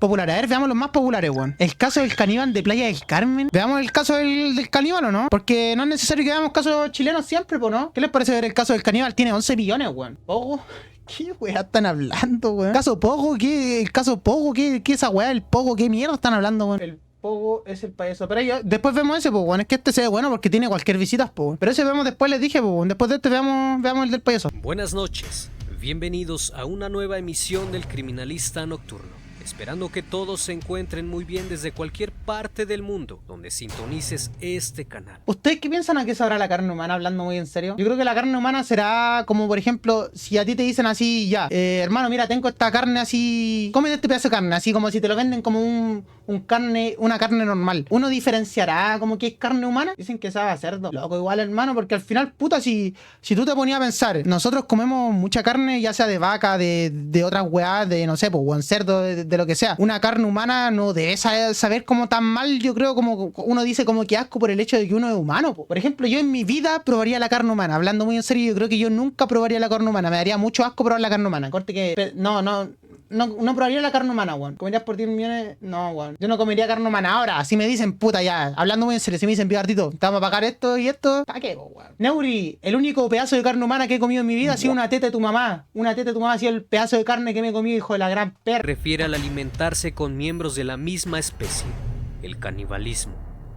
populares. A ver, veamos los más populares, weón. El caso del caníbal de Playa del Carmen. Veamos el caso del caníbal, ¿o no? Porque no es necesario que veamos casos chilenos siempre, po, ¿no? ¿Qué les parece ver el caso del caníbal? Tiene 11 millones, weón. Pogo. ¿Qué weá están hablando, weón? ¿Caso Pogo? ¿Qué? ¿El caso Pogo? ¿Qué esa weá del Pogo? ¿Qué mierda están hablando, weón? El Pogo es el payaso. Pero yo, después vemos ese, pues, weón. Es que este se ve bueno porque tiene cualquier visitas, pues. Pero ese vemos después, les dije, pues, después de este veamos el del payaso. Buenas noches. Bienvenidos a una nueva emisión del Criminalista Nocturno. Esperando que todos se encuentren muy bien desde cualquier parte del mundo donde sintonices este canal. ¿Ustedes qué piensan a qué sabrá la carne humana, hablando muy en serio? Yo creo que la carne humana será como, por ejemplo, si a ti te dicen así, ya, hermano, mira, tengo esta carne así, cómete este pedazo de carne, así como si te lo venden como una carne normal. ¿Uno diferenciará como que es carne humana? Dicen que sabe a cerdo. Loco, igual, hermano, porque al final, puta, si tú te ponías a pensar, nosotros comemos mucha carne, ya sea de vaca, de otras weás, de, no sé, pues, buen cerdo, de lo que sea. Una carne humana no debe saber como tan mal, yo creo, como uno dice como que asco por el hecho de que uno es humano, po. Por ejemplo, yo en mi vida probaría la carne humana. Hablando muy en serio, yo creo que yo nunca probaría la carne humana. Me daría mucho asco probar la carne humana. Corte que... No probaría la carne humana, weón. ¿Comerías por 10 millones? No, weón. Yo no comería carne humana. Ahora, si me dicen, puta, ya, hablando muy en serio, si me dicen, Picardito, te vamos a pagar esto y esto, ¿para qué, weón? Neuri, el único pedazo de carne humana que he comido en mi vida ha sido una teta de tu mamá. Una teta de tu mamá ha sido el pedazo de carne que me he comido, hijo de la gran perra. Refiere al alimentarse con miembros de la misma especie, el canibalismo.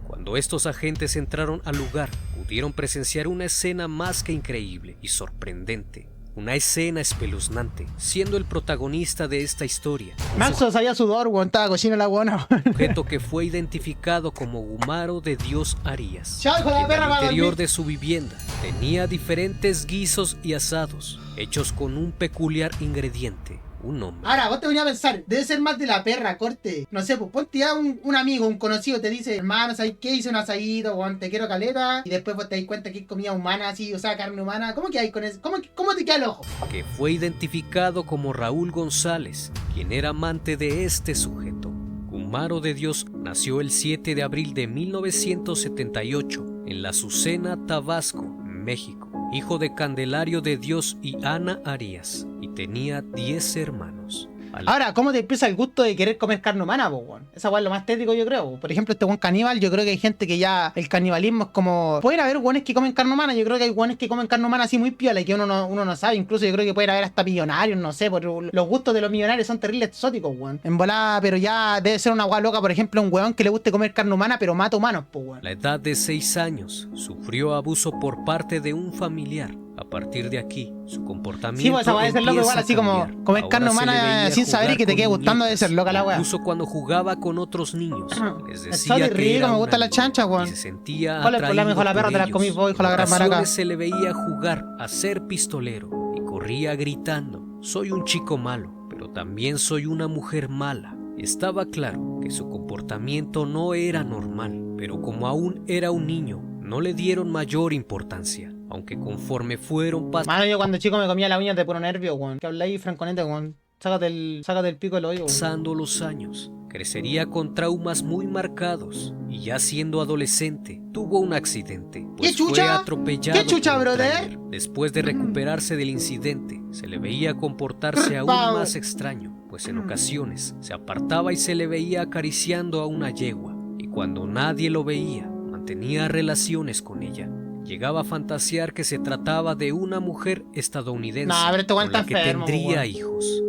Cuando estos agentes entraron al lugar, pudieron presenciar una escena más que increíble y sorprendente. Una escena espeluznante, siendo el protagonista de esta historia. Maxo sabía sudor, weón, estaba cochino la buena. Sujeto que fue identificado como Gumaro de Dios Arias. Chao, hijo de la perra, en el interior de su vivienda tenía diferentes guisos y asados, hechos con un peculiar ingrediente. Un hombre. Ahora, vos te venís a pensar, debe ser más de la perra, corte. No sé, pues ponte ya un amigo, un conocido, te dice, hermano, ¿sabes qué? Hice un asadito, weón, te quiero caleta. Y después vos te das cuenta que es comida humana, así, o sea, carne humana. ¿Cómo que hay con eso? ¿Cómo te queda el ojo? Que fue identificado como Raúl González, quien era amante de este sujeto. Gumaro de Dios nació el 7 de abril de 1978 en La Azucena, Tabasco, México. Hijo de Candelario de Dios y Ana Arias, y tenía 10 hermanos. Ahora, ¿cómo te empieza el gusto de querer comer carne humana, po, weón? Esa weón es lo más tétrico, yo creo. Por ejemplo, este weón caníbal, yo creo que hay gente que ya el canibalismo es como... Pueden haber weones que comen carne humana, yo creo que hay weones que comen carne humana así muy piola y que uno no sabe. Incluso yo creo que pueden haber hasta millonarios, no sé, porque los gustos de los millonarios son terribles exóticos, weón. En volada, pero ya debe ser una weá loca, por ejemplo, un weón que le guste comer carne humana, pero mata humanos, po, weón. A la edad de 6 años, sufrió abuso por parte de un familiar. A partir de aquí, su comportamiento sí, pues esa va a ser loco igual, así como comer carne humana sin saber y que te quede gustando de ser loca la weá. Incluso cuando jugaba con otros niños, les decía que rico, era me gustan las chanchas, weón. Se sentía ¿cuál es el problema, hijo de la perra? Te las comí vos, hijo de la gran maraca. Se le veía jugar a ser pistolero y corría gritando: soy un chico malo, pero también soy una mujer mala. Estaba claro que su comportamiento no era normal, pero como aún era un niño, no le dieron mayor importancia. Aunque conforme fueron pasando... Mano, yo cuando chico me comía las uñas de puro nervio, weón. Que habláis franconete, weón. Sácate el pico del oído, weón. Pasando los años, crecería con traumas muy marcados. Y ya siendo adolescente, tuvo un accidente. Pues ¿Qué chucha? fue atropellado. ¿Qué chucha, por un brother? tráiler. Después de recuperarse del incidente, se le veía comportarse aún más extraño. Pues en ocasiones, se apartaba y se le veía acariciando a una yegua. Y cuando nadie lo veía, mantenía relaciones con ella. Llegaba a fantasear que se trataba de una mujer estadounidense con la que tendría hijos.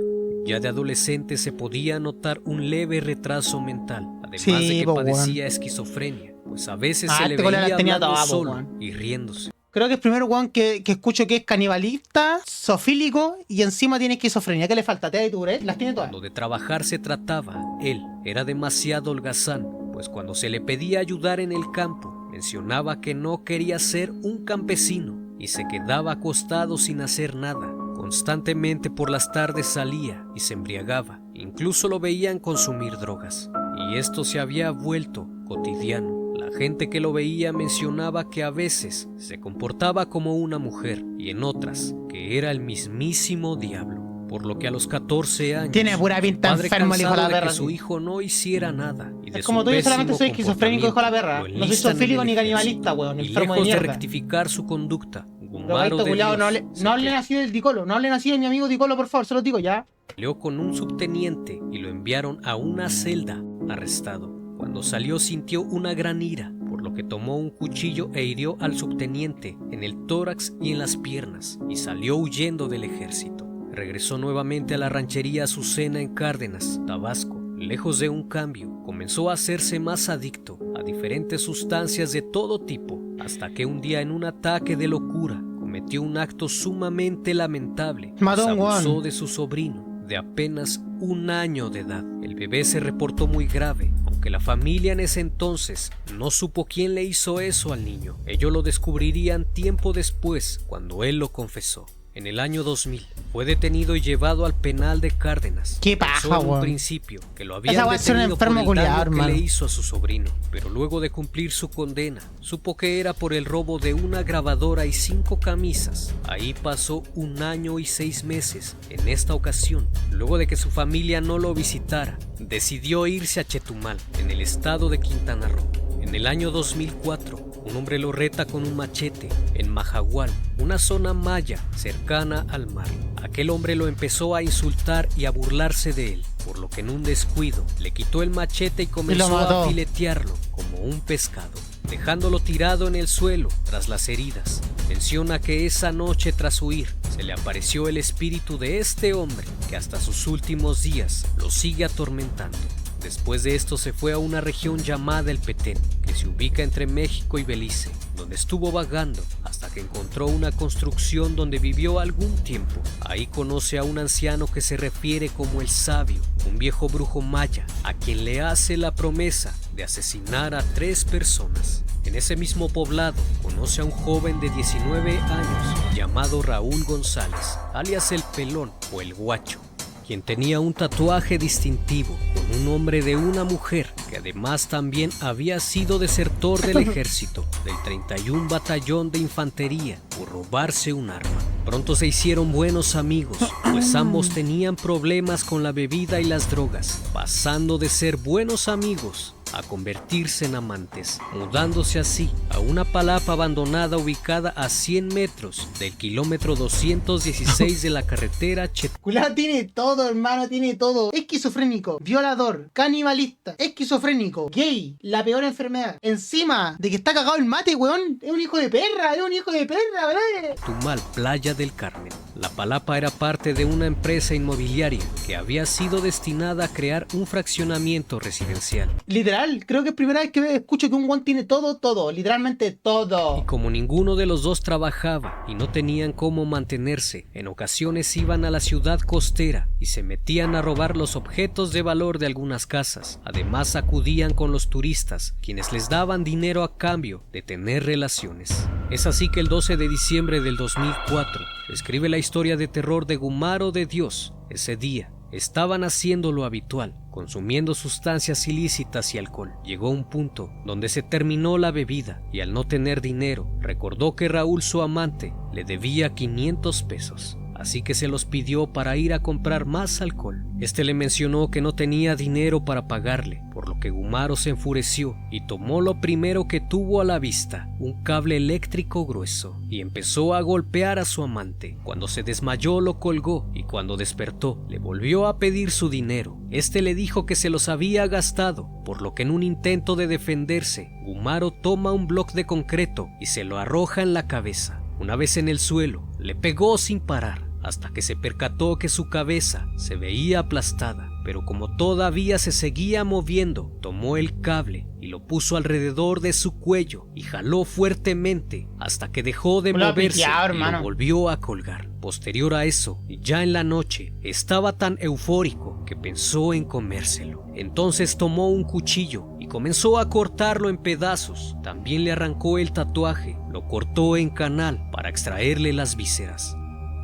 Ya de adolescente se podía notar un leve retraso mental, además de que padecía esquizofrenia, pues a veces se le veía hablando solo y riéndose. Creo que es el primer weón que escucho que es canibalista, zoofílico y encima tiene esquizofrenia. ¿Qué le falta? ¿Te da y tú, las tiene todas? Cuando de trabajar se trataba, él era demasiado holgazán, pues cuando se le pedía ayudar en el campo, mencionaba que no quería ser un campesino y se quedaba acostado sin hacer nada. Constantemente por las tardes salía y se embriagaba. Incluso lo veían consumir drogas. Y esto se había vuelto cotidiano. La gente que lo veía mencionaba que a veces se comportaba como una mujer y en otras que era el mismísimo diablo. Por lo que a los 14 años, tiene pura pinta enfermo el hijo de la perra. Que su hijo no hiciera nada. Y de es como tú, yo solamente soy esquizofrénico, hijo de la perra. No soy zoofílico ni canibalista, weón. Enfermo de mierda. De rectificar su conducta, no hablen así del Dicolo. No hablen así de mi amigo Dicolo, por favor, se los digo ya. Peleó con un subteniente y lo enviaron a una celda arrestado. Cuando salió sintió una gran ira, por lo que tomó un cuchillo e hirió al subteniente en el tórax y en las piernas y salió huyendo del ejército. Regresó nuevamente a la ranchería Azucena en Cárdenas, Tabasco. Lejos de un cambio, comenzó a hacerse más adicto a diferentes sustancias de todo tipo, hasta que un día en un ataque de locura cometió un acto sumamente lamentable. Abusó de su sobrino de apenas 1 año de edad. El bebé se reportó muy grave, aunque la familia en ese entonces no supo quién le hizo eso al niño. Ellos lo descubrirían tiempo después, cuando él lo confesó. En el año 2000 fue detenido y llevado al penal de Cárdenas. ¡Qué paja, en un principio que lo habían detenido por el daño que le hizo a su sobrino, pero luego de cumplir su condena, supo que era por el robo de una grabadora y 5 camisas. Ahí pasó 1 año y 6 meses. En esta ocasión, luego de que su familia no lo visitara, decidió irse a Chetumal, en el estado de Quintana Roo. En el año 2004, un hombre lo reta con un machete en Majahual, una zona maya cercana al mar. Aquel hombre lo empezó a insultar y a burlarse de él, por lo que en un descuido le quitó el machete y comenzó a filetearlo como un pescado, dejándolo tirado en el suelo tras las heridas. Menciona que esa noche tras huir se le apareció el espíritu de este hombre que hasta sus últimos días lo sigue atormentando. Después de esto se fue a una región llamada El Petén, que se ubica entre México y Belice, donde estuvo vagando hasta que encontró una construcción donde vivió algún tiempo. Ahí conoce a un anciano que se refiere como el Sabio, un viejo brujo maya, a quien le hace la promesa de asesinar a 3 personas. En ese mismo poblado conoce a un joven de 19 años llamado Raúl González, alias El Pelón o El Guacho, quien tenía un tatuaje distintivo con un nombre de una mujer que además también había sido desertor del ejército del 31 Batallón de Infantería por robarse un arma. Pronto se hicieron buenos amigos, pues ambos tenían problemas con la bebida y las drogas, pasando de ser buenos amigos a convertirse en amantes, mudándose así a una palapa abandonada ubicada a 100 metros del kilómetro 216 de la carretera Culado tiene todo, hermano, tiene todo. Esquizofrénico, violador, canibalista, esquizofrénico, gay, la peor enfermedad. Encima de que está cagado el mate, weón, es un hijo de perra, ¿verdad? Chetumal, Playa del Carmen. La palapa era parte de una empresa inmobiliaria que había sido destinada a crear un fraccionamiento residencial. Literal, creo que es primera vez que escucho que un guan tiene todo, literalmente todo. Y como ninguno de los dos trabajaba y no tenían cómo mantenerse, en ocasiones iban a la ciudad costera y se metían a robar los objetos de valor de algunas casas. Además acudían con los turistas, quienes les daban dinero a cambio de tener relaciones. Es así que el 12 de diciembre del 2004 escribe la historia de terror de Gumaro de Dios. Ese día estaban haciendo lo habitual, consumiendo sustancias ilícitas y alcohol. Llegó un punto donde se terminó la bebida y al no tener dinero, recordó que Raúl, su amante, le debía 500 pesos. Así que se los pidió para ir a comprar más alcohol. Este le mencionó que no tenía dinero para pagarle, por lo que Gumaro se enfureció y tomó lo primero que tuvo a la vista, un cable eléctrico grueso, y empezó a golpear a su amante. Cuando se desmayó lo colgó y cuando despertó le volvió a pedir su dinero. Este le dijo que se los había gastado, por lo que en un intento de defenderse, Gumaro toma un bloque de concreto y se lo arroja en la cabeza. Una vez en el suelo, le pegó sin parar, hasta que se percató que su cabeza se veía aplastada, pero como todavía se seguía moviendo, tomó el cable y lo puso alrededor de su cuello y jaló fuertemente hasta que dejó de moverse y lo volvió a colgar. Posterior a eso, ya en la noche, estaba tan eufórico que pensó en comérselo. Entonces tomó un cuchillo y comenzó a cortarlo en pedazos. También le arrancó el tatuaje, lo cortó en canal para extraerle las vísceras.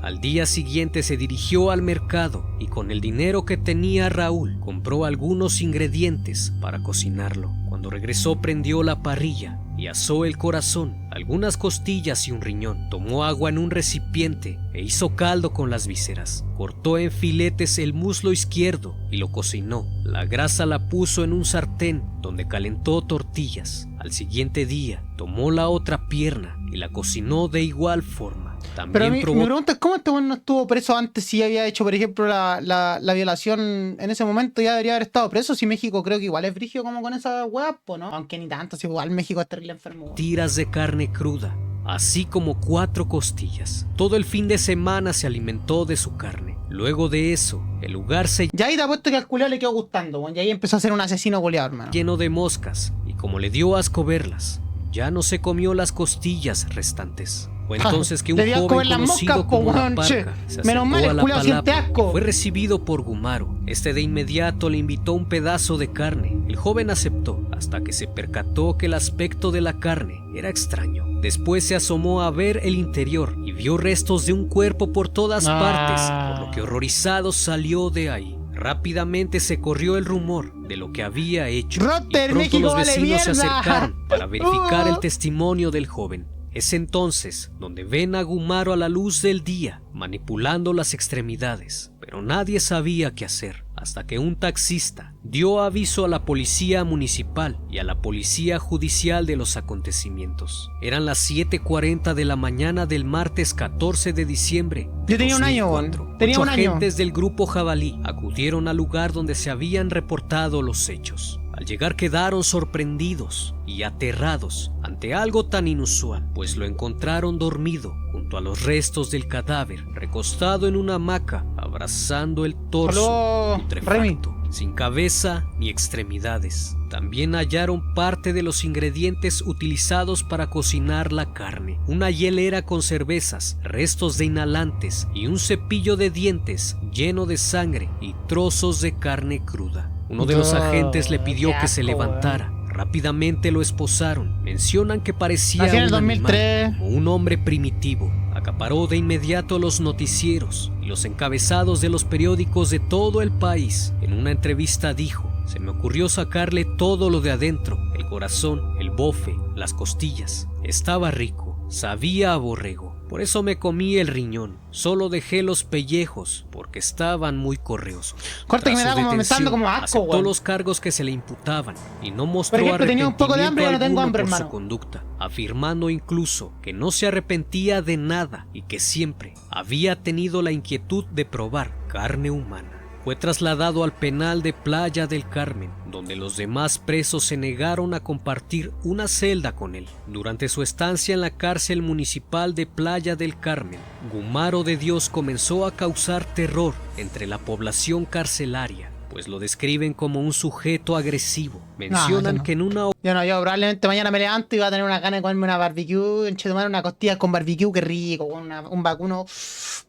Al día siguiente se dirigió al mercado y con el dinero que tenía Raúl compró algunos ingredientes para cocinarlo. Cuando regresó prendió la parrilla y asó el corazón, algunas costillas y un riñón. Tomó agua en un recipiente e hizo caldo con las vísceras. Cortó en filetes el muslo izquierdo y lo cocinó. La grasa la puso en un sartén donde calentó tortillas. Al siguiente día tomó la otra pierna y la cocinó de igual forma. También Pero mi probó pregunta es, ¿cómo este weón no estuvo preso antes si había hecho, por ejemplo, la violación en ese momento? Ya debería haber estado preso. Si México creo que igual es brígido como con esa weá, pues, ¿no? Aunque ni tanto, si igual México es terrible enfermo, weón. tiras de carne cruda, así como 4 costillas. Todo el fin de semana se alimentó de su carne. Luego de eso, el lugar se Ya ahí te apuesto que al culiao le quedó gustando, weón. Y ahí empezó a ser un asesino goleado, hermano. llenó de moscas, y como le dio asco verlas, ya no se comió las costillas restantes. Fue entonces que un Le dio asco joven ver las conocido moscas, como po, la weón, che. Parca se Menos mal, acercó a el la culiao siente palabra. asco. Fue recibido por Gumaro. Este de inmediato le invitó un pedazo de carne. El joven aceptó hasta que se percató que el aspecto de la carne era extraño. Después se asomó a ver el interior y vio restos de un cuerpo por todas partes, por lo que horrorizado salió de ahí. Rápidamente se corrió el rumor de lo que había hecho. Rotter, y pronto México los vale vecinos se mierda. acercaron para verificar el testimonio del joven. Es entonces donde ven a Gumaro a la luz del día, manipulando las extremidades, pero nadie sabía qué hacer, hasta que un taxista dio aviso a la policía municipal y a la policía judicial de los acontecimientos. Eran las 7:40 de la mañana del martes 14 de diciembre. Yo tenía un año, 2004. weón. Tenía 8 un año. agentes del grupo Jabalí acudieron al lugar donde se habían reportado los hechos. Al llegar quedaron sorprendidos y aterrados ante algo tan inusual, pues lo encontraron dormido junto a los restos del cadáver, recostado en una hamaca, abrazando el torso Aló, putrefacto, sin cabeza ni extremidades. También hallaron parte de los ingredientes utilizados para cocinar la carne, una hielera con cervezas, restos de inhalantes y un cepillo de dientes lleno de sangre y trozos de carne cruda. Uno de los agentes le pidió que se levantara. Rápidamente lo esposaron. Mencionan que parecía Nació en el un 2003. animal, como un hombre primitivo. Acaparó de inmediato los noticieros y los encabezados de los periódicos de todo el país. En una entrevista dijo: "Se me ocurrió sacarle todo lo de adentro, el corazón, el bofe, las costillas. Estaba rico, sabía a borrego. Por eso me comí el riñón. Solo dejé los pellejos porque estaban muy correosos". Corta que me Tras da su como, me está dando detención, como asco, aceptó weón. los cargos que se le imputaban y no mostró Por ejemplo, tenía un poco de hambre y ya no tengo alguno hambre, por su hermano. conducta, afirmando incluso que no se arrepentía de nada y que siempre había tenido la inquietud de probar carne humana. Fue trasladado al penal de Playa del Carmen, donde los demás presos se negaron a compartir una celda con él. Durante su estancia en la cárcel municipal de Playa del Carmen, Gumaro de Dios comenzó a causar terror entre la población carcelaria, pues lo describen como un sujeto agresivo. Mencionan no. que en una Yo probablemente mañana me levanto y voy a tener una gana de comerme una barbecue, enchetumar una costilla con barbecue, qué rico, con un vacuno,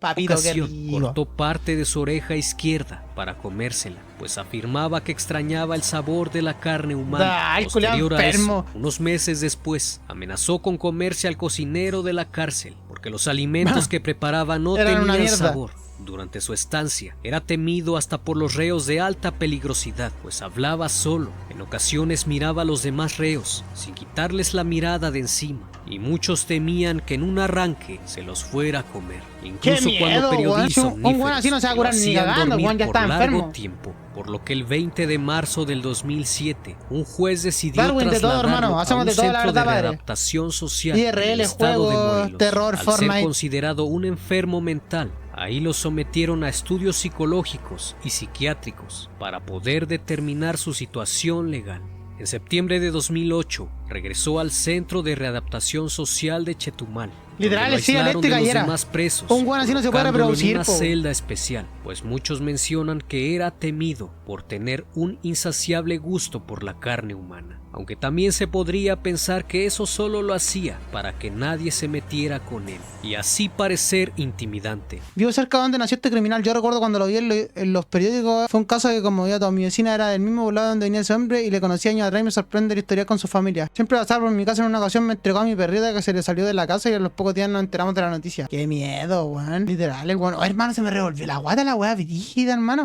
papito, qué ocasión rico. cortó parte de su oreja izquierda para comérsela, pues afirmaba que extrañaba el sabor de la carne humana. Ay, culiao Posterior a enfermo. eso, unos meses después, amenazó con comerse al cocinero de la cárcel, porque los alimentos que preparaba no Eran una tenían mierda. sabor. Durante su estancia, era temido hasta por los reos de alta peligrosidad, pues hablaba solo. En ocasiones miraba a los demás reos, sin quitarles la mirada de encima, y muchos temían que en un arranque se los fuera a comer. Incluso ¡Qué cuando miedo, periodistas weón! Un weón así no se va a lo curar ni hacían cagando, dormir weón, ya por está largo enfermo. tiempo, por lo que el 20 de marzo del 2007, un juez decidió Darwin de todo, trasladarlo hermano, a hacemos un de todo, la centro verdad, de padre. readaptación social en el IRL, estado de juegos, Morelos. terror, Al ser Fortnite. considerado un enfermo mental, ahí lo sometieron a estudios psicológicos y psiquiátricos para poder determinar su situación legal. En septiembre de 2008, regresó al Centro de Readaptación Social de Chetumal. Literal, donde lo sí, aislaron de eléctrica los y era. demás presos, Un weón así no se puede colocándolo reproducir, en una po. celda especial, pues muchos mencionan que era temido por tener un insaciable gusto por la carne humana. Aunque también se podría pensar que eso solo lo hacía para que nadie se metiera con él y así parecer intimidante. Vivo cerca de donde nació este criminal. Yo recuerdo cuando lo vi en los periódicos. Fue un caso que, como ya toda mi vecina era del mismo poblado donde venía ese hombre y le conocí años atrás y me sorprende la historia con su familia. Siempre pasaba por mi casa. En una ocasión me entregó a mi perrita que se le salió de la casa y a los pocos días nos enteramos de la noticia. Qué miedo, weón. Literal, el weón. Oh, hermano, se me revolvió la guata, la weá brígida, hermano.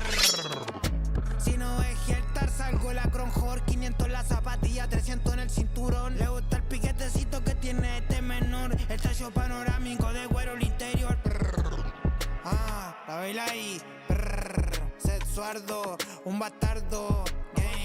Si no es Heltar, salgo la Cronjor, 500 la zapatilla, 300 en el cinturón. Le gusta el piquetecito que tiene este menor, el tallo panorámico de güero el interior. La baila ahí, sexuardo, un bastardo, gang.